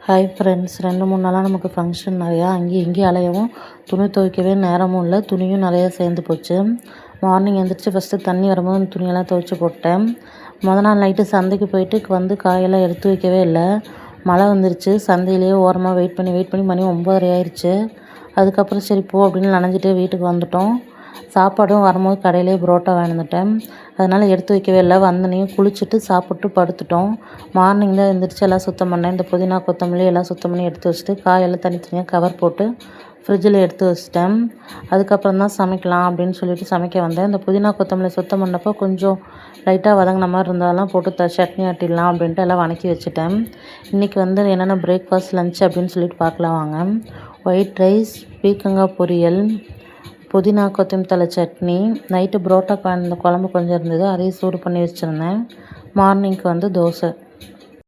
Hi friends, 2-3 நாளாக நமக்கு function நிறையா அங்கேயும் இங்கேயும் அலையவும் துணி துவைக்கவே நேரமும் இல்லை, துணியும் நிறையா சேர்ந்து போச்சு. மார்னிங் எழுந்திரிச்சு ஃபஸ்ட்டு தண்ணி வரும்போது துணியெல்லாம் துவைச்சி போட்டேன். நாள் நைட்டு சந்தைக்கு போயிட்டு வந்து காயெல்லாம் எடுத்து வைக்கவே இல்லை. மழை வந்துருச்சு. சந்தையிலேயே ஓரமாக வெயிட் பண்ணி மணி 9:30 ஆயிடுச்சு. அதுக்கப்புறம் சரி போ அப்படின்னு நனைஞ்சிட்டே வீட்டுக்கு வந்துட்டோம். சாப்பாடும் வரும்போது கடையிலேயே புரோட்டா வாங்கிட்டுட்டேன். அதனால் எடுத்து வைக்கவே இல்லை. வந்தனையும் குளிச்சுட்டு சாப்பிட்டு படுத்துட்டோம். மார்னிங் தான் எழுந்திரிச்சு எல்லாம் சுத்தம் பண்ணேன். இந்த புதினா கொத்தமல்லி எல்லாம் சுத்தம் பண்ணி எடுத்து வச்சுட்டு காயெல்லாம் தனித்தனியாக கவர் போட்டு ஃப்ரிட்ஜில் எடுத்து வச்சிட்டேன். அதுக்கப்புறம் தான் சமைக்கலாம் அப்படின்னு சொல்லிட்டு சமைக்க வந்தேன். இந்த புதினா கொத்தமல்லி சுத்தம் பண்ணப்போ கொஞ்சம் லைட்டாக வதங்கின மாதிரி இருந்தாலும் போட்டு சட்னி ஆட்டிடலாம் அப்படின்ட்டு எல்லாம் வதக்கி வச்சுட்டேன். இன்றைக்கி என்னென்ன பிரேக்ஃபாஸ்ட் லஞ்ச் அப்படின்னு சொல்லிட்டு பார்க்கலாம் வாங்க. ஒயிட் ரைஸ், பீக்கங்காய் பொரியல், புதினா கொத்தமல்லி தழை சட்னி. நைட்டு புரோட்டா குழம்பு கொஞ்சம் இருந்தது, அதையும் சூடு பண்ணி வச்சுருந்தேன். மார்னிங்க்கு தோசை.